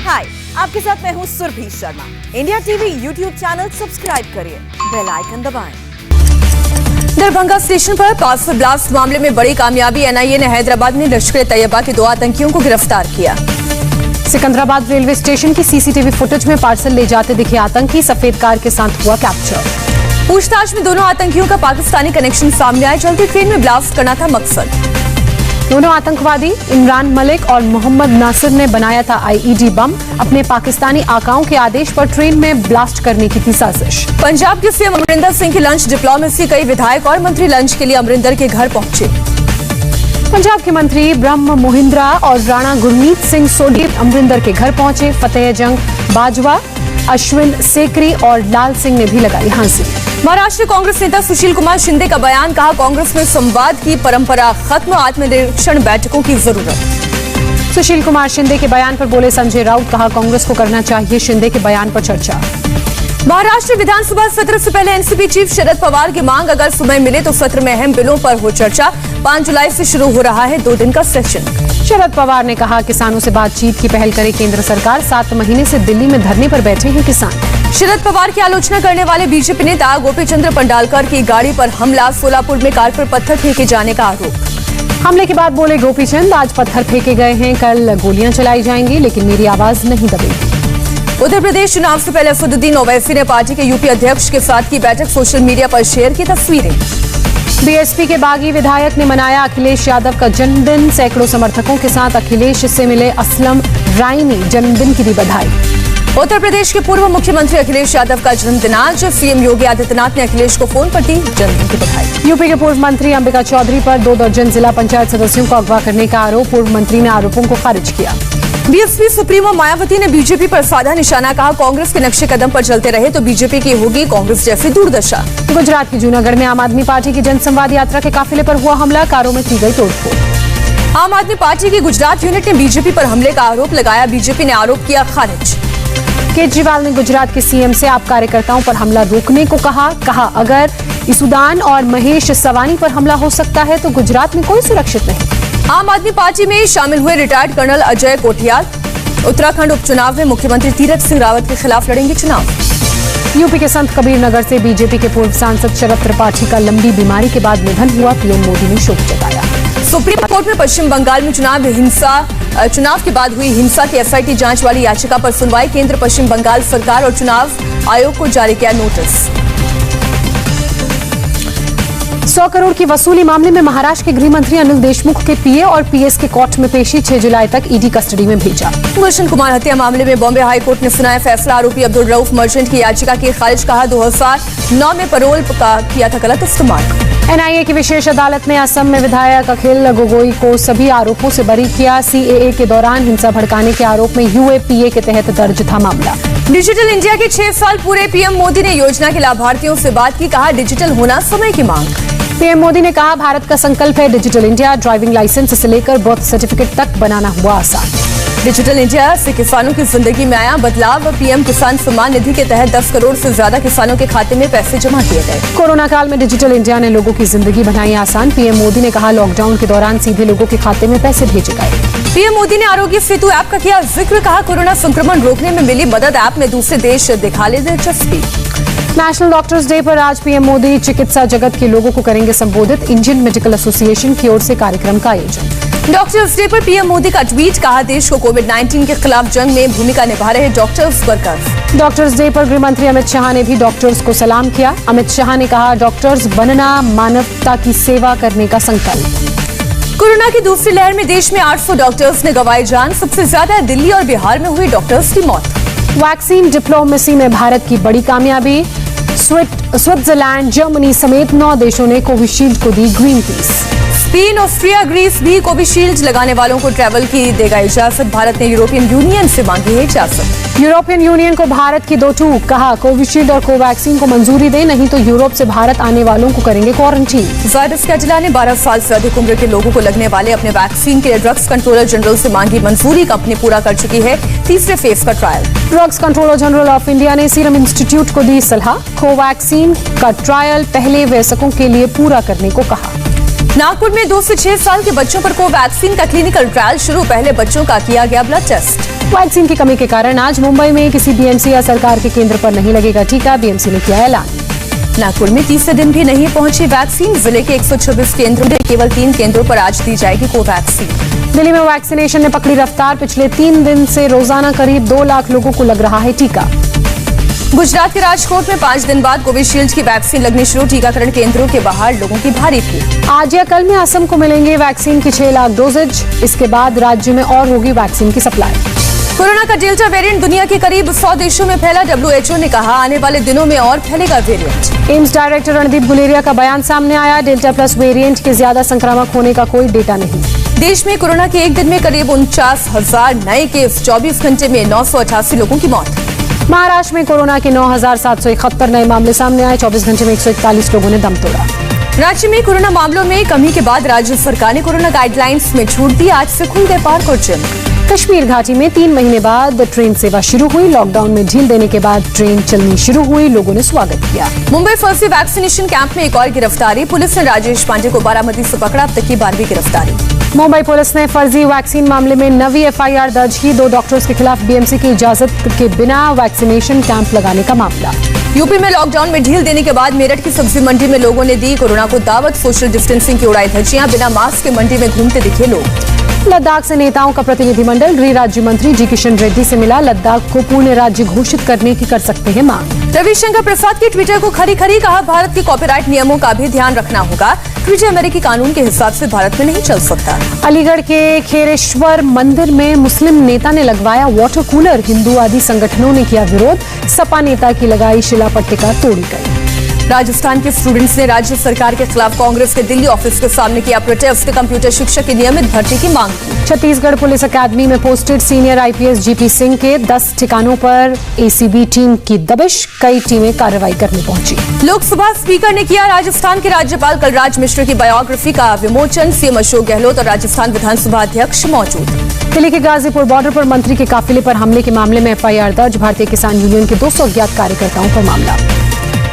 हाय, आपके साथ मैं हूँ Surabhi Sharma. India TV YouTube channel subscribe करिए, बेल आइकन दबाएं। दरभंगा स्टेशन पर पासपोर्ट ब्लास्ट मामले में बड़ी कामयाबी। एनआईए ने हैदराबाद में लश्कर-ए-तैयबा के 2 आतंकियों को गिरफ्तार किया। सिकंदराबाद रेलवे स्टेशन की सीसीटीवी फुटेज में पार्सल ले जाते दिखे आतंकी, सफेद कार के साथ हुआ कैप्चर। पूछताछ में दोनों आतंकियों का पाकिस्तानी कनेक्शन सामने आया। चलती ट्रेन में ब्लास्ट करना था मकसद। दोनों आतंकवादी इमरान मलिक और मोहम्मद नासिर ने बनाया था आईईडी बम। अपने पाकिस्तानी आकाओं के आदेश पर ट्रेन में ब्लास्ट करने की थी साजिश। पंजाब के सीएम अमरिंदर सिंह की लंच डिप्लोमेसी। कई विधायक और मंत्री लंच के लिए अमरिंदर के घर पहुंचे। पंजाब के मंत्री ब्रह्म मोहिंद्रा और राणा गुरमीत सिंह सोनी अमरिंदर के घर पहुंचे। फतेह जंग बाजवा, अश्विन सेकरी और लाल सिंह ने भी लगाई हाजिरी। महाराष्ट्र कांग्रेस नेता सुशील कुमार शिंदे का बयान। कहा, कांग्रेस में संवाद की परंपरा खत्म, आत्मनिरीक्षण बैठकों की जरूरत। सुशील कुमार शिंदे के बयान पर बोले संजय राउत। कहा, कांग्रेस को करना चाहिए शिंदे के बयान पर चर्चा। महाराष्ट्र विधानसभा सत्र से पहले एनसीपी चीफ शरद पवार की मांग। अगर समय मिले तो सत्र में अहम बिलों पर हो चर्चा। 5 जुलाई से शुरू हो रहा है 2 दिन का सेशन। शरद पवार ने कहा, किसानों से बातचीत की पहल करे केंद्र सरकार। 7 महीने से दिल्ली में धरने पर बैठे हैं किसान। शरद पवार की आलोचना करने वाले बीजेपी नेता गोपी चंद्र पंडालकर की गाड़ी पर हमला। सोलापुर में कार पर पत्थर फेंके जाने का आरोप। हमले के बाद बोले गोपी चंद, आज पत्थर फेंके गए हैं, कल गोलियां चलाई जाएंगी, लेकिन मेरी आवाज नहीं दबेगी। उत्तर प्रदेश चुनाव से पहले असदुद्दीन ओवैसी ने पार्टी के यूपी अध्यक्ष के साथ की बैठक। सोशल मीडिया पर शेयर की तस्वीरें। बीएसपी के बागी विधायक ने मनाया अखिलेश यादव का जन्मदिन। सैकड़ों समर्थकों के साथ अखिलेश से मिले असलम रायनी, जन्मदिन की दी बधाई। उत्तर प्रदेश के पूर्व मुख्यमंत्री अखिलेश यादव का जन्मदिन आज। सीएम योगी आदित्यनाथ ने अखिलेश को फोन पर दी जन्मदिन की बधाई। यूपी के पूर्व मंत्री अंबिका चौधरी पर 2 दर्जन जिला पंचायत सदस्यों को अगवा करने का आरोप। पूर्व मंत्री ने आरोपों को खारिज किया। बीएसपी सुप्रीमो मायावती ने बीजेपी पर साधा निशाना। कहा, कांग्रेस के नक्शे कदम पर चलते रहे तो बीजेपी की होगी कांग्रेस जैसी दुर्दशा। गुजरात के जूनागढ़ में आम आदमी पार्टी की जनसंवाद यात्रा के काफिले पर हुआ हमला। कारों में की गई तोड़फोड़। आम आदमी पार्टी की गुजरात यूनिट ने बीजेपी पर हमले का आरोप लगाया। बीजेपी ने आरोप किया खारिज। केजरीवाल ने गुजरात के सीएम से आप कार्यकर्ताओं पर हमला रोकने को कहा, अगर इसुदान और महेश सवानी पर हमला हो सकता है तो गुजरात में कोई सुरक्षित नहीं। आम आदमी पार्टी में शामिल हुए रिटायर्ड कर्नल अजय कोठियाल। उत्तराखंड उपचुनाव में मुख्यमंत्री तीरथ सिंह रावत के खिलाफ लड़ेंगे चुनाव। यूपी के संत कबीर नगर से बीजेपी के पूर्व सांसद शरद त्रिपाठी का लंबी बीमारी के बाद निधन हुआ। पीएम मोदी ने शोक जताया। सुप्रीम कोर्ट में पश्चिम बंगाल में चुनाव के बाद हुई हिंसा की एसआईटी जांच वाली याचिका पर सुनवाई। केंद्र पश्चिम बंगाल सरकार और चुनाव आयोग को जारी किया नोटिस। 100 करोड़ की वसूली मामले में महाराष्ट्र के गृह मंत्री अनिल देशमुख के पीए और पीएस के कोर्ट में पेशी। 6 जुलाई तक ईडी कस्टडी में भेजा। गुलशन कुमार हत्या मामले में बॉम्बे हाई कोर्ट ने सुनाया फैसला। आरोपी अब्दुल रऊफ मर्चेंट की याचिका की खारिज। कहा, 2009 में पैरोल का किया था गलत इस्तेमाल। एनआईए की विशेष अदालत ने असम में विधायक अखिल गोगोई को सभी आरोपों से बरी किया। सीएए के दौरान हिंसा भड़काने के आरोप में यूएपीए के तहत दर्ज था मामला। डिजिटल इंडिया के 6 साल पूरे। पीएम मोदी ने योजना के लाभार्थियों से बात की। कहा, डिजिटल होना समय की मांग। पीएम मोदी ने कहा, भारत का संकल्प है डिजिटल इंडिया। ड्राइविंग लाइसेंस से लेकर बर्थ सर्टिफिकेट तक बनाना हुआ आसान। डिजिटल इंडिया से किसानों की जिंदगी में आया बदलाव। पीएम किसान सम्मान निधि के तहत 10 करोड़ से ज्यादा किसानों के खाते में पैसे जमा किए गए। कोरोना काल में डिजिटल इंडिया ने लोगों की जिंदगी बनाई आसान। पीएम मोदी ने कहा, लॉकडाउन के दौरान सीधे लोगों के खाते में पैसे भेजे गए। पीएम मोदी ने आरोग्य सेतु ऐप का किया जिक्र। कहा, कोरोना संक्रमण रोकने में मिली मदद। ऐप में दूसरे देश दिखा ले दिलचस्पी। नेशनल डॉक्टर्स डे पर आज पीएम मोदी चिकित्सा जगत के लोगों को करेंगे संबोधित। इंडियन मेडिकल एसोसिएशन की ओर से कार्यक्रम का आयोजन। डॉक्टर्स डे पर पीएम मोदी का ट्वीट। कहा, देश को कोविड-19 के खिलाफ जंग में भूमिका निभा रहे डॉक्टर्स वर्कर्स। डॉक्टर्स डे पर गृह मंत्री अमित शाह ने भी डॉक्टर्स को सलाम किया। अमित शाह ने कहा, डॉक्टर्स बनना मानवता की सेवा करने का संकल्प। कोरोना की दूसरी लहर में देश में 800 डॉक्टर्स ने गंवाई जान। सबसे ज्यादा दिल्ली और बिहार में हुई डॉक्टर्स की मौत। वैक्सीन डिप्लोमेसी में भारत की बड़ी कामयाबी। स्विट्जरलैंड, जर्मनी समेत 9 देशों ने कोविशील्ड को दी green pass. Spain, Austria, Greece भी कोविशील्ड लगाने वालों को ट्रैवल की देगा इजाजत। भारत ने यूरोपियन यूनियन से मांगी है इजाजत। यूरोपियन यूनियन को भारत की 2 टूक। कहा, कोविशील्ड और कोवैक्सीन को मंजूरी दे, नहीं तो यूरोप से भारत आने वालों को करेंगे क्वारंटीन। जायडस कैडिला ने 12 साल से अधिक उम्र के लोगों को लगने वाले अपने वैक्सीन के लिए ड्रग्स कंट्रोलर जनरल से मांगी मंजूरी। कंपनी पूरा कर चुकी है 3रे फेज का trial. Drugs controller general of India ने सीरम इंस्टीट्यूट को दी सलाह। कोवैक्सीन का ट्रायल पहले वयस्कों के लिए पूरा करने को कहा। नागपुर में 2 से 6 साल के बच्चों पर कोवैक्सीन का क्लिनिकल ट्रायल शुरू। पहले बच्चों का किया गया ब्लड टेस्ट। वैक्सीन की कमी के कारण आज मुंबई में किसी बीएमसी या सरकार के केंद्र पर नहीं लगेगा टीका। बीएमसी ने किया ऐलान। नागपुर में तीसरे दिन भी नहीं पहुंची वैक्सीन। जिले के 126 केंद्रों में केवल 3 केंद्रों पर आज दी जाएगी कोवैक्सीन। दिल्ली में वैक्सीनेशन ने पकड़ी रफ्तार। पिछले 3 दिन से रोजाना करीब 2 लाख लोगों को लग रहा है टीका। गुजरात के राजकोट में 5 दिन बाद कोविशील्ड की वैक्सीन लगनी शुरू। टीकाकरण केंद्रों के बाहर लोगों की भारी भीड़। आज या कल में असम को मिलेंगे वैक्सीन की 6 लाख डोजेज। इसके बाद राज्य में और होगी वैक्सीन की सप्लाई। कोरोना का डेल्टा वेरिएंट दुनिया के करीब 100 देशों में फैला। WHO ने कहा आने वाले दिनों में और फैलेगा variant. AIIMS director Randeep Guleria का बयान सामने आया। डेल्टा प्लस वेरिएंट के ज्यादा संक्रामक होने का कोई डेटा नहीं। देश में कोरोना के एक दिन में करीब 49,000 नए केस। 24 घंटे में 988 लोगों की मौत। महाराष्ट्र में कोरोना के 9,771 नए मामले सामने आए। 24 घंटे में 141 लोगों ने दम तोड़ा। राज्य में कोरोना मामलों में कमी के बाद राज्य सरकार ने कोरोना गाइडलाइंस में छूट दी। आज से खुल गए पार्क और जिम। कश्मीर घाटी में 3 महीने बाद ट्रेन सेवा शुरू हुई। लॉकडाउन में ढील देने के बाद ट्रेन चलनी शुरू हुई। लोगों ने स्वागत किया। मुंबई फर्जी वैक्सीनेशन कैंप में एक और गिरफ्तारी। पुलिस ने राजेश पांडे को बारामती से पकड़ा। अब तक की 12वीं गिरफ्तारी। मुंबई पुलिस ने फर्जी वैक्सीन मामले में नवी FIR दर्ज की। 2 डॉक्टर्स के खिलाफ बीएमसी की इजाजत के बिना वैक्सीनेशन कैंप लगाने का मामला। यूपी में लॉकडाउन में ढील देने के बाद मेरठ की सब्जी मंडी में लोगों ने दी कोरोना को दावत। सोशल डिस्टेंसिंग की उड़ाई धज्जियां। बिना मास्क के मंडी में घूमते दिखे लोग। लद्दाख से नेताओं का प्रतिनिधिमंडल गृह राज्य मंत्री जी किशन रेड्डी से मिला। लद्दाख को पूर्ण राज्य घोषित करने की कर सकते हैं मांग। रविशंकर प्रसाद की ट्विटर को खरी खरी कहा भारत के कॉपीराइट नियमों का भी ध्यान रखना होगा। ट्विटर अमेरिकी कानून के हिसाब से भारत में नहीं चल सकता। अलीगढ़ के खेरेश्वर मंदिर में मुस्लिम नेता ने लगवाया वाटर कूलर। हिंदूवादी संगठनों ने किया विरोध। सपा नेता की लगाई शिलापट्टिका तोड़ी गई। राजस्थान के स्टूडेंट्स ने राज्य सरकार के खिलाफ कांग्रेस के दिल्ली ऑफिस के सामने किया प्रोटेस्ट। कंप्यूटर शिक्षक की नियमित भर्ती की मांग की। छत्तीसगढ़ पुलिस अकादमी में posted senior IPS GP Singh के 10 ठिकानों पर ACB टीम की दबिश। कई टीमें कार्रवाई करने पहुंची। लोकसभा स्पीकर ने किया राजस्थान के राज्यपाल कलराज मिश्र की बायोग्राफी का विमोचन। CM अशोक गहलोत और राजस्थान विधानसभा अध्यक्ष मौजूद। दिल्ली के गाजीपुर बॉर्डर पर मंत्री के काफिले पर हमले के मामले में FIR दर्ज। भारतीय किसान यूनियन के 200 अज्ञात कार्यकर्ताओं पर मामला।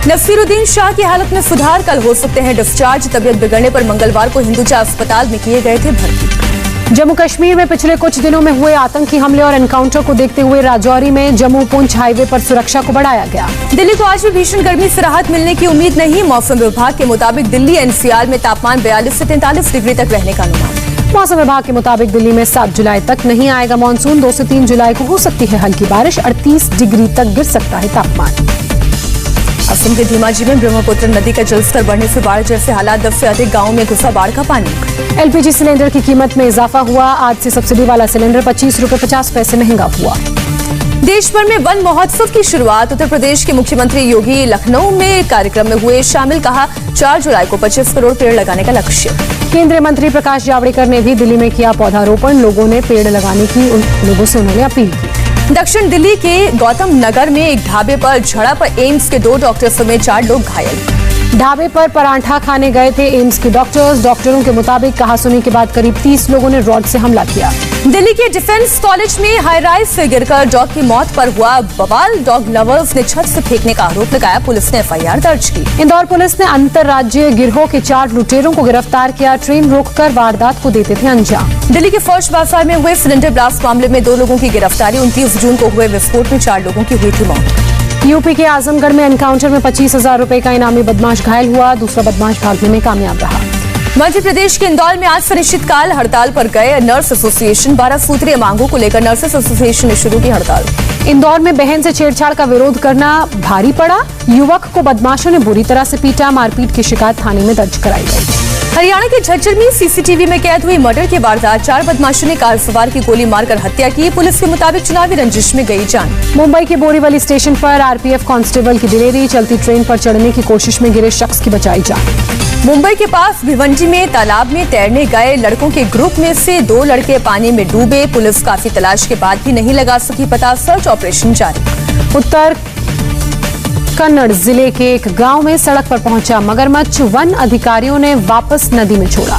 नसीरुद्दीन शाह की हालत में सुधार। कल हो सकते हैं डिस्चार्ज। तबियत बिगड़ने पर मंगलवार को हिंदुजा अस्पताल में किए गए थे भर्ती। जम्मू कश्मीर में पिछले कुछ दिनों में हुए आतंकी हमले और एनकाउंटर को देखते हुए राजौरी में जम्मू पुंछ हाईवे पर सुरक्षा को बढ़ाया गया। दिल्ली को आज भी भीषण गर्मी से राहत मिलने की उम्मीद नहीं। मौसम विभाग के मुताबिक दिल्ली NCR में तापमान 42 से 43 डिग्री तक रहने का अनुमान। मौसम विभाग के मुताबिक दिल्ली में 7 जुलाई तक नहीं आएगा मानसून। 2 से 3 जुलाई को हो सकती है हल्की बारिश। 38 डिग्री तक गिर सकता है तापमान। असम के धीमाजी में ब्रह्मपुत्र नदी का जलस्तर बढ़ने से बाढ़ जैसे हालात। 10 से अधिक गांवों में घुसा बाढ़ का पानी। LPG सिलेंडर की कीमत में इजाफा हुआ। आज से सब्सिडी वाला सिलेंडर 25 रुपए 50 पैसे महंगा हुआ। देश भर में वन महोत्सव की शुरुआत। उत्तर प्रदेश के मुख्यमंत्री योगी लखनऊ में कार्यक्रम में हुए शामिल। कहा 4 जुलाई को 25 करोड़ पेड़ लगाने का लक्ष्य। केंद्रीय मंत्री प्रकाश जावड़ेकर ने भी दिल्ली में किया पौधारोपण। लोगों ने पेड़ लगाने की लोगों से उन्होंने अपील की। दक्षिण दिल्ली के गौतम नगर में एक ढाबे पर झड़प। एम्स के 2 डॉक्टर समेत 4 लोग घायल। ढाबे पर परांठा खाने गए थे एम्स के डॉक्टर्स। डॉक्टरों के मुताबिक कहासुनी के बाद करीब 30 लोगों ने रॉड से हमला किया। दिल्ली के डिफेंस कॉलेज में हाई राइज से गिरकर डॉग की मौत पर हुआ बवाल। डॉग लवर्स ने छत से फेंकने का आरोप लगाया। पुलिस ने FIR दर्ज की। इंदौर पुलिस ने अंतर्राज्यीय गिरोह के 4 लुटेरों को गिरफ्तार किया। ट्रेन रोककर वारदात को देते थे अंजाम। दिल्ली के फर्श बाजार में हुए सिलेंडर ब्लास्ट मामले में 2 लोगों की गिरफ्तारी। 29 जून को हुए विस्फोट में 4 लोगों की हुई थी मौत। यूपी के आजमगढ़ में एनकाउंटर में 25,000 रुपए का इनामी बदमाश घायल हुआ। दूसरा बदमाश भागने में कामयाब रहा। मध्य प्रदेश के इंदौर में आज से अनिश्चितकाल हड़ताल पर गए नर्स एसोसिएशन। 12 सूत्रीय मांगों को लेकर नर्सेस एसोसिएशन ने शुरू की हड़ताल। इंदौर में बहन से छेड़छाड़ का विरोध करना भारी पड़ा। युवक को बदमाशों ने बुरी तरह से पीटा। मारपीट की शिकायत थाने में दर्ज कराई गई। हरियाणा के झज्जर में CCTV में कैद हुई मर्डर की वारदात। 4 बदमाशों ने कार सवार की गोली मारकर हत्या की। पुलिस के मुताबिक चुनावी रंजिश में गई जान। मुंबई के बोरीवली स्टेशन पर RPF कांस्टेबल की डिलीवरी। चलती ट्रेन पर चढ़ने की कोशिश में गिरे शख्स की बचाई जान। मुंबई के पास भिवंडी में तालाब में तैरने गए लड़कों के ग्रुप में से 2 लड़के पानी में डूबे। पुलिस काफी तलाश के बाद भी नहीं लगा सकी पता। सर्च ऑपरेशन जारी। उत्तर कन्नड़ जिले के एक गांव में सड़क पर पहुंचा मगरमच्छ। वन अधिकारियों ने वापस नदी में छोड़ा।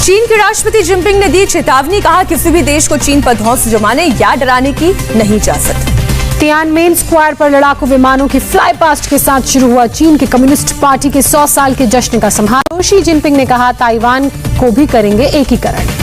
चीन के राष्ट्रपति जिनपिंग ने दी चेतावनी। कहा किसी भी देश को चीन पर धौंस जमाने या डराने की नहीं इजाजत। तियानमेन स्क्वायर पर लड़ाकू विमानों की फ्लाई पास्ट के साथ शुरू हुआ चीन की कम्युनिस्ट पार्टी के 100 साल के जश्न का समारोह। शी जिनपिंग ने कहा, ताइवान को भी करेंगे एकीकरण।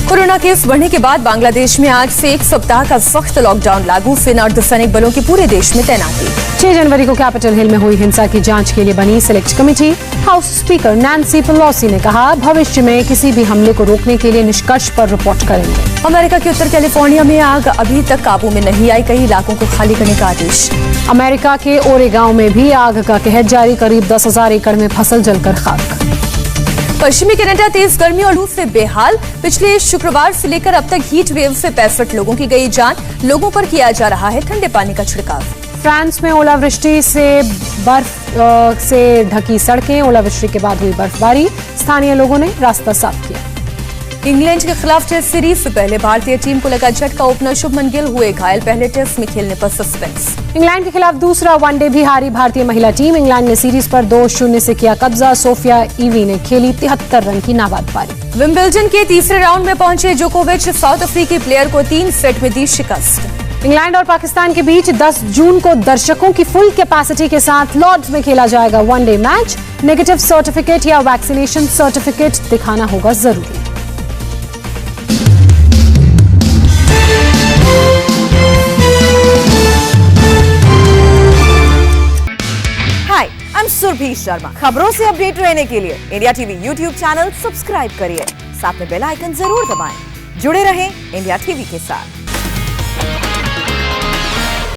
कोरोना केस बढ़ने के बाद बांग्लादेश में आज से 1 सप्ताह का सख्त लॉकडाउन लागू। सेना और अर्धसैनिक बलों की पूरे देश में तैनाती। 6 जनवरी को कैपिटल हिल में हुई हिंसा की जांच के लिए बनी select committee. House speaker Nancy Pelosi ने कहा, भविष्य में किसी भी हमले को रोकने के लिए निष्कर्ष पर रिपोर्ट करेंगे। अमेरिका के उत्तर कैलिफोर्निया में आग अभी तक काबू में नहीं आई, कई इलाकों को खाली करने का आदेश। अमेरिका के ओरेगांव में भी आग का कहर जारी, करीब 10,000 एकड़ में फसल जलकर खाक। पश्चिमी कनाडा तेज गर्मी और लू से बेहाल। पिछले शुक्रवार से लेकर अब तक हीट वेव से 65 लोगों की गई जान। लोगों पर किया जा रहा है ठंडे पानी का छिड़काव। फ्रांस में ओलावृष्टि से बर्फ से ढकी सड़कें, ओलावृष्टि के बाद हुई बर्फबारी, स्थानीय लोगों ने रास्ता साफ किया। इंग्लैंड के खिलाफ टेस्ट सीरीज से पहले भारतीय टीम को लगा झटका। ओपनर शुभमन गिल हुए घायल, पहले टेस्ट में खेलने पर सस्पेंस। इंग्लैंड के खिलाफ दूसरा वनडे भी हारी भारतीय महिला टीम। इंग्लैंड ने सीरीज पर 2-0 से किया कब्जा। सोफिया ईवी ने खेली 73 रन की नाबाद पारी। विंबलडन के तीसरे राउंड में पहुंचे जोकोविच, साउथ अफ्रीकी प्लेयर को 3 सेट में दी शिकस्त। इंग्लैंड और पाकिस्तान के बीच 10 जून को दर्शकों की फुल कैपेसिटी के साथ लॉर्ड्स में खेला जाएगा वनडे मैच। नेगेटिव सर्टिफिकेट या वैक्सीनेशन सर्टिफिकेट दिखाना होगा जरूरी। I'm सुरभि शर्मा। खबरों से अपडेट रहने के लिए India TV YouTube channel subscribe करिए, साथ में बेल आइकन जरूर दबाएं। जुड़े रहें इंडिया टीवी के साथ।